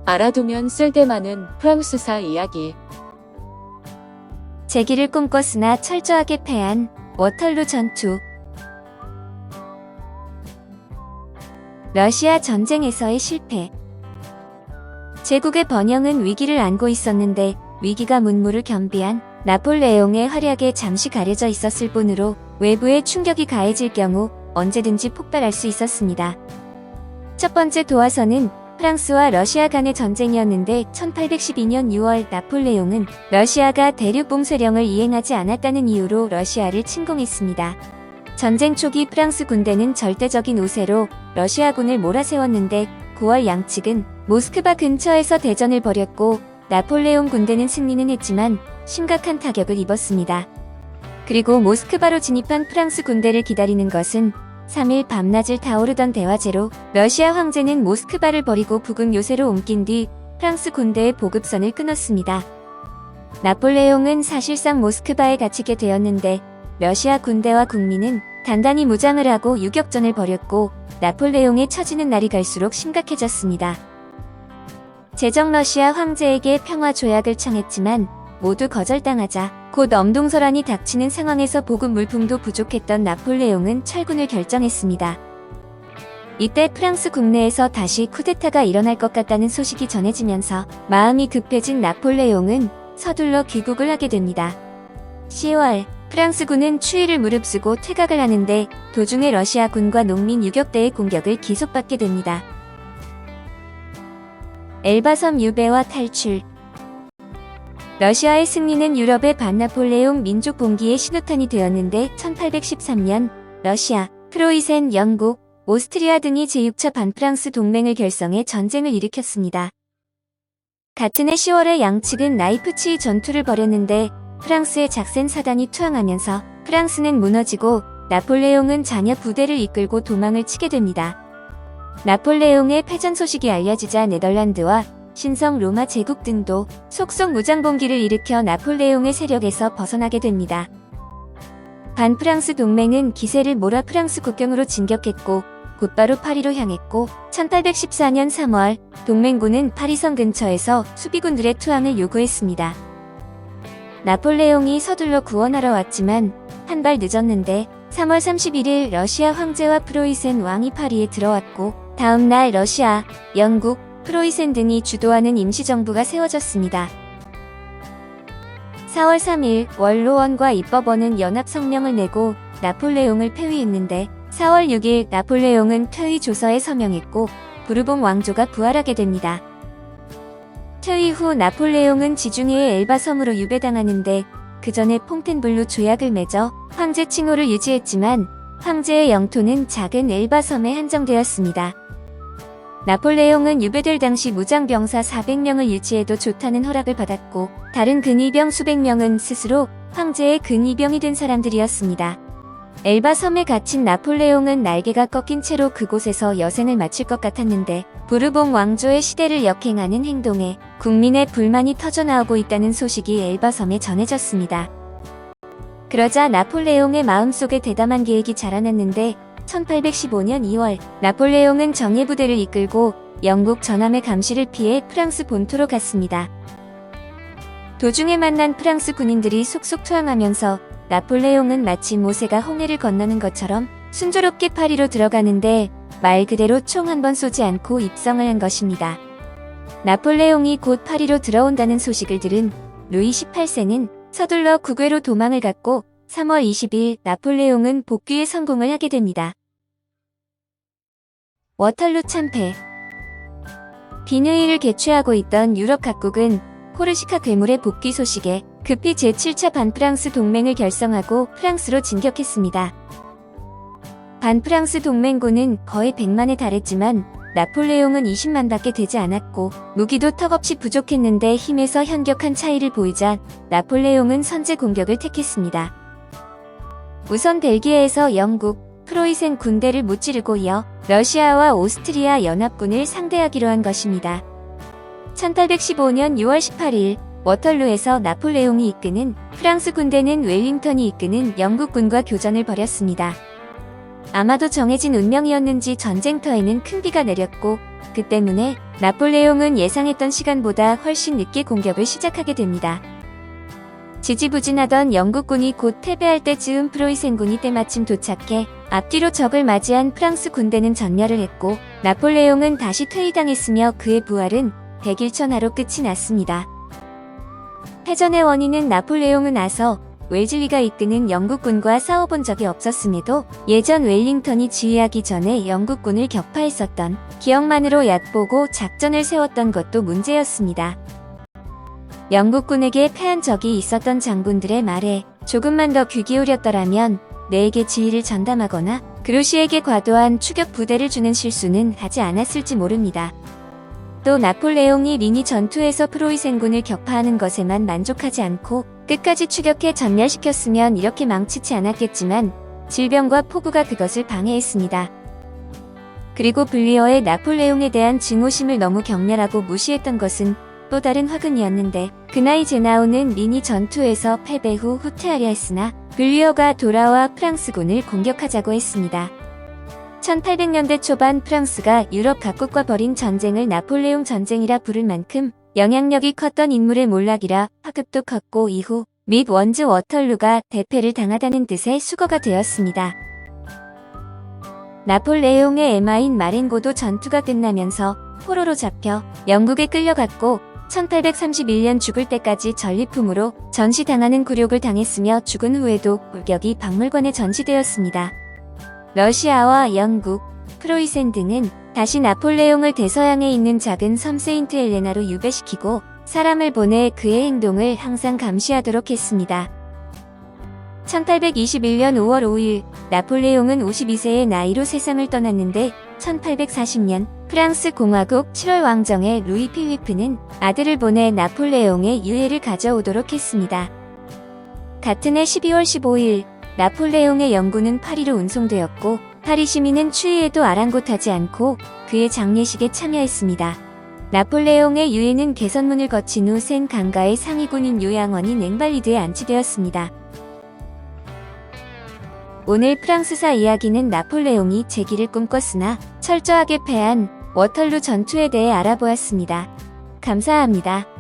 알아두면 쓸데많은 프랑스사 이야기. 재기를 꿈꿨으나 철저하게 패한 워털루 전투. 러시아 전쟁에서의 실패. 제국의 번영은 위기를 안고 있었는데 위기가 문무를 겸비한 나폴레옹의 활약에 잠시 가려져 있었을 뿐으로 외부의 충격이 가해질 경우 언제든지 폭발할 수 있었습니다. 첫 번째 도화선은 프랑스와 러시아 간의 전쟁이었는데 1812년 6월 나폴레옹은 러시아가 대륙 봉쇄령을 이행하지 않았다는 이유로 러시아를 침공했습니다. 전쟁 초기 프랑스 군대는 절대적인 우세로 러시아군을 몰아세웠는데 9월 양측은 모스크바 근처에서 대전을 벌였고 나폴레옹 군대는 승리는 했지만 심각한 타격을 입었습니다. 그리고 모스크바로 진입한 프랑스 군대를 기다리는 것은 3일 밤낮을 타오르던 대화제로 러시아 황제는 모스크바를 버리고 북은 요새로 옮긴 뒤 프랑스 군대의 보급선을 끊었습니다. 나폴레옹은 사실상 모스크바에 갇히게 되었는데 러시아 군대와 국민은 단단히 무장을 하고 유격전을 벌였고 나폴레옹의 처지는 날이 갈수록 심각해졌습니다. 제정 러시아 황제에게 평화 조약을 청했지만 모두 거절당하자 곧 엄동설환이 닥치는 상황에서 보급 물품도 부족했던 나폴레옹은 철군을 결정했습니다. 이때 프랑스 국내에서 다시 쿠데타가 일어날 것 같다는 소식이 전해지면서 마음이 급해진 나폴레옹은 서둘러 귀국을 하게 됩니다. 10월 프랑스군은 추위를 무릅쓰고 퇴각을 하는데 도중에 러시아군과 농민 유격대의 공격을 기속받게 됩니다. 엘바섬 유배와 탈출. 러시아의 승리는 유럽의 반나폴레옹 민족 봉기의 신호탄이 되었는데 1813년 러시아, 프로이센, 영국, 오스트리아 등이 제6차 반프랑스 동맹을 결성해 전쟁을 일으켰습니다. 같은 해 10월에 양측은 라이프치히 전투를 벌였는데 프랑스의 작센 사단이 투항하면서 프랑스는 무너지고 나폴레옹은 잔여 부대를 이끌고 도망을 치게 됩니다. 나폴레옹의 패전 소식이 알려지자 네덜란드와 신성 로마 제국 등도 속속 무장봉기를 일으켜 나폴레옹의 세력에서 벗어나게 됩니다. 반프랑스 동맹은 기세를 몰아 프랑스 국경으로 진격했고 곧바로 파리로 향했고 1814년 3월 동맹군은 파리성 근처에서 수비군들의 투항을 요구했습니다. 나폴레옹이 서둘러 구원하러 왔지만 한 발 늦었는데 3월 31일 러시아 황제와 프로이센 왕이 파리에 들어왔고 다음 날 러시아, 영국, 프로이센 등이 주도하는 임시정부가 세워졌습니다. 4월 3일 원로원과 입법원은 연합성명을 내고 나폴레옹을 폐위했는데 4월 6일 나폴레옹은 퇴위 조서에 서명했고 부르봉 왕조가 부활하게 됩니다. 퇴위 후 나폴레옹은 지중해의 엘바 섬으로 유배당하는데 그 전에 퐁텐블루 조약을 맺어 황제 칭호를 유지했지만 황제의 영토는 작은 엘바 섬에 한정되었습니다. 나폴레옹은 유배될 당시 무장병사 400명을 유치해도 좋다는 허락을 받았고 다른 근위병 수백 명은 스스로 황제의 근위병이 된 사람들이었습니다. 엘바 섬에 갇힌 나폴레옹은 날개가 꺾인 채로 그곳에서 여생을 마칠 것 같았는데 부르봉 왕조의 시대를 역행하는 행동에 국민의 불만이 터져나오고 있다는 소식이 엘바 섬에 전해졌습니다. 그러자 나폴레옹의 마음속에 대담한 계획이 자라났는데 1815년 2월 나폴레옹은 정예부대를 이끌고 영국 전함의 감시를 피해 프랑스 본토로 갔습니다. 도중에 만난 프랑스 군인들이 속속 투항하면서 나폴레옹은 마치 모세가 홍해를 건너는 것처럼 순조롭게 파리로 들어가는데 말 그대로 총 한 번 쏘지 않고 입성을 한 것입니다. 나폴레옹이 곧 파리로 들어온다는 소식을 들은 루이 18세는 서둘러 국외로 도망을 갔고 3월 20일 나폴레옹은 복귀에 성공을 하게 됩니다. 워털루 참패. 비느이를 개최하고 있던 유럽 각국은 코르시카 괴물의 복귀 소식에 급히 제7차 반프랑스 동맹을 결성하고 프랑스로 진격했습니다. 반프랑스 동맹군은 거의 100만에 달했지만 나폴레옹은 20만 밖에 되지 않았고 무기도 턱없이 부족했는데 힘에서 현격한 차이를 보이자 나폴레옹은 선제 공격을 택했습니다. 우선 벨기에에서 영국, 프로이센 군대를 무찌르고 이어 러시아와 오스트리아 연합군을 상대하기로 한 것입니다. 1815년 6월 18일 워털루에서 나폴레옹이 이끄는 프랑스 군대는 웰링턴이 이끄는 영국군과 교전을 벌였습니다. 아마도 정해진 운명이었는지 전쟁터에는 큰 비가 내렸고 그 때문에 나폴레옹은 예상했던 시간보다 훨씬 늦게 공격을 시작하게 됩니다. 지지부진하던 영국군이 곧 패배할 때즈음 프로이센군이 때마침 도착해 앞뒤로 적을 맞이한 프랑스 군대는 전멸을 했고 나폴레옹은 다시 퇴위당했으며 그의 부활은 백일천하로 끝이 났습니다. 패전의 원인은 나폴레옹은 나서 웰즐리가 이끄는 영국군과 싸워본 적이 없었음에도 예전 웰링턴이 지휘하기 전에 영국군을 격파했었던 기억만으로 얕보고 작전을 세웠던 것도 문제였습니다. 영국군에게 패한 적이 있었던 장군들의 말에 조금만 더 귀 기울였더라면 내에게 지휘를 전담하거나 그루시에게 과도한 추격 부대를 주는 실수는 하지 않았을지 모릅니다. 또 나폴레옹이 리니 전투에서 프로이센군을 격파하는 것에만 만족하지 않고 끝까지 추격해 전멸시켰으면 이렇게 망치지 않았겠지만 질병과 폭우가 그것을 방해했습니다. 그리고 블리어의 나폴레옹에 대한 증오심을 너무 경멸하고 무시했던 것은 또 다른 화근이었는데 그나이 제나우는 리니 전투에서 패배 후 후퇴하려 했으나 블리어가 돌아와 프랑스군을 공격하자고 했습니다. 1800년대 초반 프랑스가 유럽 각국과 벌인 전쟁을 나폴레옹 전쟁이라 부를 만큼 영향력이 컸던 인물의 몰락이라 화급도 컸고 이후 및 원즈 워털루가 대패를 당하다는 뜻의 수거가 되었습니다. 나폴레옹의 에마인 마렌고도 전투가 끝나면서 포로로 잡혀 영국에 끌려갔고 1831년 죽을 때까지 전리품으로 전시당하는 굴욕을 당했으며 죽은 후에도 골격이 박물관에 전시되었습니다. 러시아와 영국, 프로이센 등은 다시 나폴레옹을 대서양에 있는 작은 섬 세인트 헬레나로 유배시키고 사람을 보내 그의 행동을 항상 감시하도록 했습니다. 1821년 5월 5일 나폴레옹은 52세의 나이로 세상을 떠났는데 1840년 프랑스 공화국 7월 왕정의 루이 필리프는 아들을 보내 나폴레옹의 유해를 가져오도록 했습니다. 같은 해 12월 15일 나폴레옹의 영구는 파리로 운송되었고 파리 시민은 추위에도 아랑곳하지 않고 그의 장례식에 참여했습니다. 나폴레옹의 유해는 개선문을 거친 후 센 강가의 상위군인 요양원인 앵발리드에 안치되었습니다. 오늘 프랑스사 이야기는 나폴레옹이 재기를 꿈꿨으나 철저하게 패한 워털루 전투에 대해 알아보았습니다. 감사합니다.